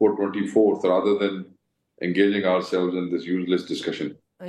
for 24th rather than engaging ourselves in this useless discussion.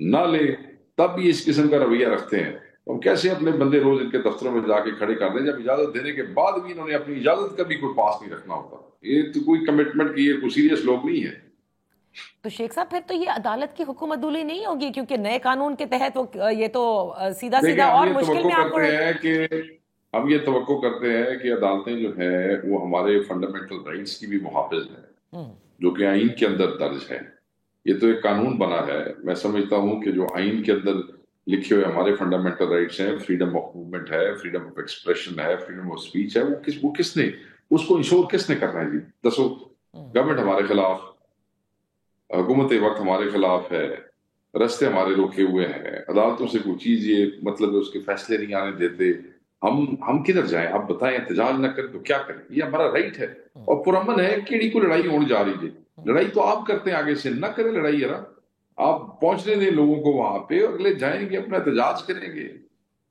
نہ لے تب بھی اس قسم کا رویہ رکھتے ہیں. ہم کیسے اپنے بندے روز ان کے دفتروں میں جا کے کھڑے کر دیں جب اجازت دینے کے بعد بھی انہوں نے اپنی اجازت کا بھی کوئی پاس نہیں رکھنا ہوتا. یہ تو کوئی کمٹمنٹ کی یہ کوئی سیریس لوگ نہیں ہے. تو شیخ صاحب پھر تو یہ عدالت کی حکم عدولی نہیں ہوگی، کیونکہ نئے قانون کے تحت یہ تو سیدھا دیکھیں سیدھا ہم اور یہ مشکل توقع میں آپ کو. کرتے ہیں کہ ہم یہ توقع کرتے ہیں کہ عدالتیں جو ہیں وہ ہمارے فنڈامنٹل رائٹس کی بھی محافظ ہیں جو کہ آئین کے اندر درج ہے. یہ تو ایک قانون بنا ہے. میں سمجھتا ہوں کہ جو آئین کے اندر لکھے ہوئے ہمارے فنڈامنٹل رائٹس ہیں، فریڈم آف موومنٹ ہے، فریڈم آف ایکسپریشن ہے، فریڈم آف اسپیچ ہے، وہ کس نے اس کو انشور کس نے کرنا ہے جی؟ دسو. گورنمنٹ ہمارے خلاف، حکومت وقت ہمارے خلاف ہے، رستے ہمارے روکے ہوئے ہیں، عدالتوں سے کوئی چیز یہ مطلب اس کے فیصلے نہیں آنے دیتے. ہم کدھر جائیں؟ آپ بتائیں. احتجاج نہ کریں تو کیا کریں؟ یہ ہمارا رائٹ ہے اور پرامن ہے. کیڑی کو لڑائی ہونے جا رہی ہے. لڑائی تو آپ کرتے ہیں، آگے سے نہ کریں لڑائی. یار آپ پہنچنے دیں لوگوں کو وہاں پہ، اور اگلے جائیں گے اپنا احتجاج کریں گے.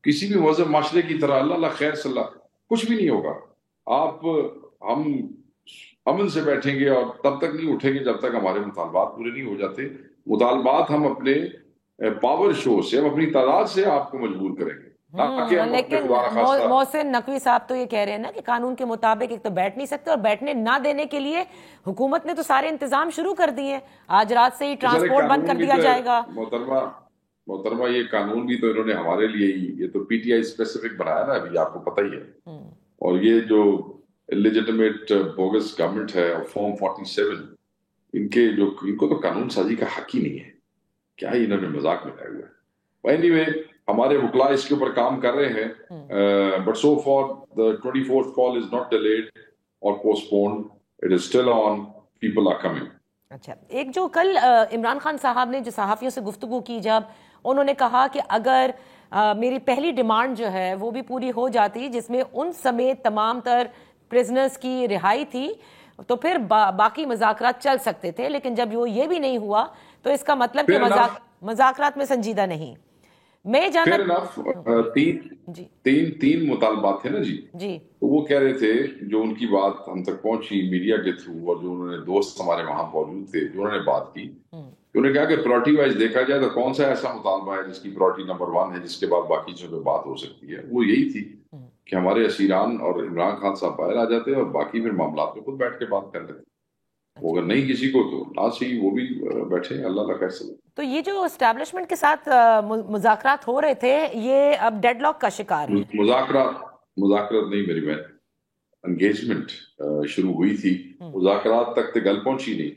کسی بھی مذہب معاشرے کی طرح اللہ اللہ خیر صلی اللہ کچھ بھی نہیں ہوگا. ہم امن سے بیٹھیں گے اور تب تک نہیں اٹھیں گے جب تک ہمارے مطالبات پورے نہیں ہو جاتے. مطالبات ہم اپنے پاور شو سے، ہم اپنی تعداد سے آپ کو مجبور کریں گے، نہ کہ ہم اپنے لیکن خدا نخواستہ. محسن نقوی صاحب تو یہ کہہ رہے ہیں نا کہ قانون کے مطابق ایک تو بیٹھ نہیں سکتے، اور بیٹھنے نہ دینے کے لیے حکومت نے تو سارے انتظام شروع کر دیے ہیں. آج رات سے ہی ٹرانسپورٹ بند کر دیا جائے گا. محترمہ یہ قانون بھی تو انہوں نے ہمارے لیے ہی، یہ تو پی ٹی آئی اسپیسیفک بنایا نا، ابھی آپ کو پتہ ہی ہے. اور یہ جو لیجٹمیٹ بوگس گورنمنٹ ہے فارم 47، ان کو تو قانون سازی کا حق ہی نہیں ہے. کیا ہی انہوں نے مذاق بنایا ہوا ہے. اینی وے ہمارے وکلا اس کے اوپر کام کر رہے ہیں، but so for the 24th call is not delayed or postponed. It is still on. People are coming. اچھا، ایک جو کل عمران خان صاحب نے جو صحافیوں سے گفتگو کی، جب انہوں نے کہا کہ اگر میری پہلی ڈیمانڈ جو ہے وہ بھی پوری ہو جاتی جس میں ان سمیت تمام تر پرزنرز کی رہائی تھی، تو پھر باقی مذاکرات چل سکتے تھے. لیکن جب وہ یہ بھی نہیں ہوا تو اس کا مطلب کہ مذاکرات میں سنجیدہ نہیں. میں تین مطالبات تھے نا جی. تو وہ کہہ رہے تھے، جو ان کی بات ہم تک پہنچی میڈیا کے تھرو، اور جو انہوں نے دوست ہمارے وہاں موجود تھے جو انہوں نے بات کی، انہوں نے کہا کہ پرائرٹی وائز دیکھا جائے تو کون سا ایسا مطالبہ ہے جس کی پرائرٹی نمبر 1 ہے، جس کے بعد باقی چیزوں پہ بات ہو سکتی ہے. وہ یہی تھی کہ ہمارے اسیران اور عمران خان صاحب باہر آ جاتے اور باقی پھر معاملات پہ خود بیٹھ کے بات کر لیتے. وہ اگر نہیں کسی کو تو نہ صحیح وہ بھی بیٹھے. اللہ اللہ کیسے. تو یہ جو اسٹیبلشمنٹ کے ساتھ مذاکرات ہو رہے تھے، یہ اب ڈیڈ لاک کا شکار ہے. مذاکرات نہیں میری بہن، انگیجمنٹ شروع ہوئی تھی، مذاکرات تک تو گل پہنچی نہیں.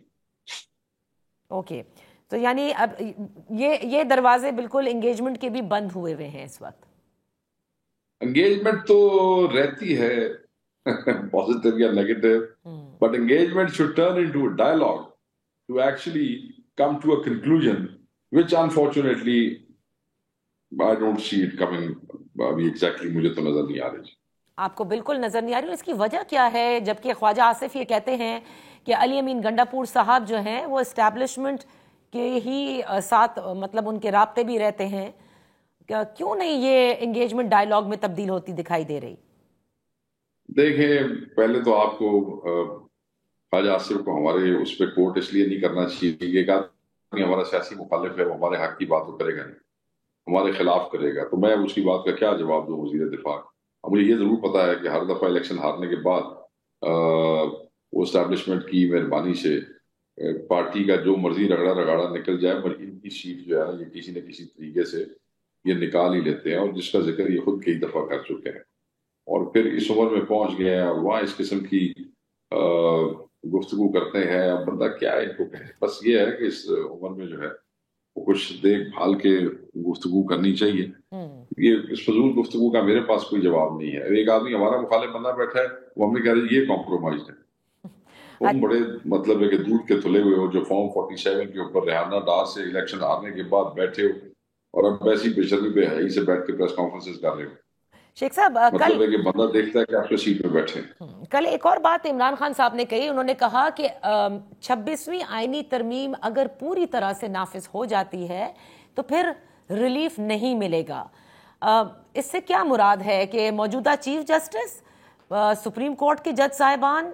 اوکے، تو یعنی اب یہ دروازے بالکل انگیجمنٹ کے بھی بند ہوئے ہیں اس وقت. انگیجمنٹ تو رہتی ہے پازیٹیو یا negative, but engagement should turn into a dialogue to actually come to a conclusion, which unfortunately I don't see it coming. ابھی exactly مجھے تو نظر نہیں آ رہی. آپ کو بالکل نظر نہیں آ رہی. اس کی وجہ کیا ہے؟ جبکہ خواجہ آصف یہ کہتے ہیں کہ علی امین گنڈا پور صاحب جو ہیں وہ اسٹیبلشمنٹ کے ہی ساتھ مطلب ان کے رابطے بھی رہتے ہیں. کیوں نہیں یہ انگیجمنٹ ڈائیلاگ میں تبدیل ہوتی دکھائی دے رہی؟ دیکھیں، پہلے تو آپ کو خواجہ آصف کو ہمارے اس پہ کوٹ اس لیے نہیں کرنا چاہیے کہ ہمارا سیاسی مخالف ہے، وہ ہمارے حق کی بات تو کرے گا نہیں، ہمارے خلاف کرے گا. تو میں اس کی بات کا کیا جواب دوں وزیر دفاع. مجھے یہ ضرور پتا ہے کہ ہر دفعہ الیکشن ہارنے کے بعد وہ اسٹیبلشمنٹ کی مہربانی سے پارٹی کا جو مرضی رگڑا نکل جائے، پر ان کی سیٹ جو ہے یہ کسی نہ کسی طریقے سے یہ نکال ہی لیتے ہیں، اور جس کا ذکر یہ خود کئی دفعہ کر چکے ہیں. اور پھر اس عمر میں پہنچ گئے ہیں اور وہاں اس قسم کی گفتگو کرتے ہیں. اب بندہ کیا ان کو کہے. بس یہ ہے کہ اس عمر میں جو ہے وہ کچھ دیکھ بھال کے گفتگو کرنی چاہیے. یہ اس فضول گفتگو کا میرے پاس کوئی جواب نہیں ہے. ایک آدمی ہمارا مخالف بندہ بیٹھا ہے، وہ ہمیں کہہ رہے یہ کمپرومائز ہے. تم بڑے مطلب ہے کہ دودھ کے تھلے ہوئے ہو جو فارم 47 کے اوپر ریحانہ ڈار سے الیکشن ہارنے کے بعد بیٹھے ہو، اور اب ایسی بے شرمی بے حیائی سے بیٹھ کے پریس کانفرنسز کر رہے ہو. شیخ صاحب مطلب ہے کہ بندہ دیکھتا ہے کہ آپ کے سیٹ پہ بیٹھے. کل ایک اور بات عمران خان صاحب نے کہی. انہوں نے کہا کہ 26ویں آئینی ترمیم اگر پوری طرح سے نافذ ہو جاتی ہے تو پھر ریلیف نہیں ملے گا. اس سے کیا مراد ہے کہ موجودہ چیف جسٹس، سپریم کورٹ کے جج صاحبان،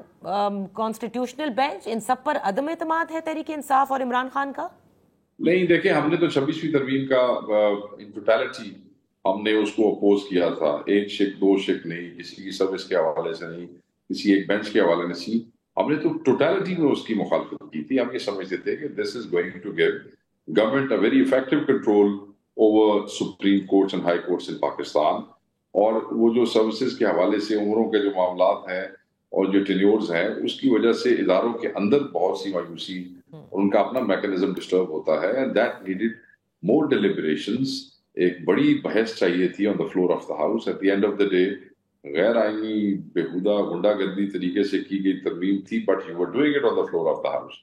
کانسٹیٹیوشنل بینچ، ان سب پر عدم اعتماد ہے تحریک انصاف اور عمران خان کا؟ نہیں دیکھیں، ہم نے تو 26ویں ترمیم کا ان ٹوٹیلٹی ہم نے اس کو اپوز کیا تھا، ایک شک دو شک نہیں، کسی کی سروس کے حوالے سے نہیں، کسی ایک بینچ کے حوالے سے نہیں، ہم نے تو ٹوٹیلٹی میں اس کی مخالفت کی تھی. ہم یہ سمجھتے تھے کہ this is going to give government a very effective control over supreme courts and high courts in Pakistan. اور وہ جو سروسز کے حوالے سے عمروں کے جو معاملات ہیں اور جو ٹینیورز ہیں، اس کی وجہ سے اداروں کے اندر بہت سی مایوسی اور ان کا اپنا میکنزم ڈسٹرب ہوتا ہے. That needed more deliberations. ایک بڑی بحث چاہیے تھی on the floor of the house. At the end of the day غیر آئینی بےہودہ غنڈہ گردی طریقے سے کی گئی ترمیم تھی، but you were doing it on the floor of the house.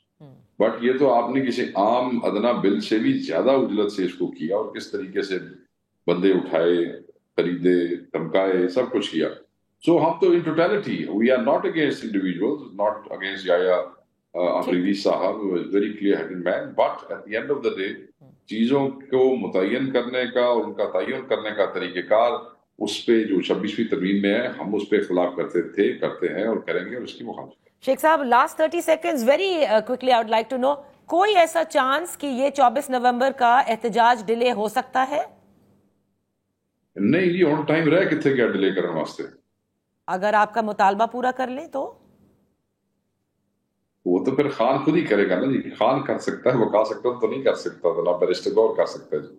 But یہ تو آپ نے کسی عام ادنا بل سے بھی زیادہ اجلت سے اس کو کیا، اور کس طریقے سے بندے اٹھائے، خریدے، دھمکائے، سب کچھ کیا. سو ہم تو in totality we are not against individuals, not against Yahya Afridi صاحب، very clear headed man. But at the end of the day چیزوں کو متعین کرنے کا اور ان کا تعین کرنے کا طریقہ کار، اس پہ جو 26ویں ترمیم میں ہے، ہم اس پہ اختلاف کرتے تھے، کرتے ہیں اور کریں گے، اور اس کی مخالفت. شیخ صاحب last 30 seconds very quickly I would like to know, کوئی ایسا چانس کہ یہ 24 نومبر کا احتجاج ڈیلے ہو سکتا ہے؟ نہیں جی، ہن ٹائم رہ کتنے گیا ڈیلے کرنے واسطے؟ اگر آپ کا مطالبہ پورا کر لیں تو وہ تو پھر خان خود ہی کرے گا نا جی. خان کر سکتا ہے، وہ کہا سکتا تو نہیں کر سکتا، تو نہ بیرسٹر غور کر سکتا ہے جی.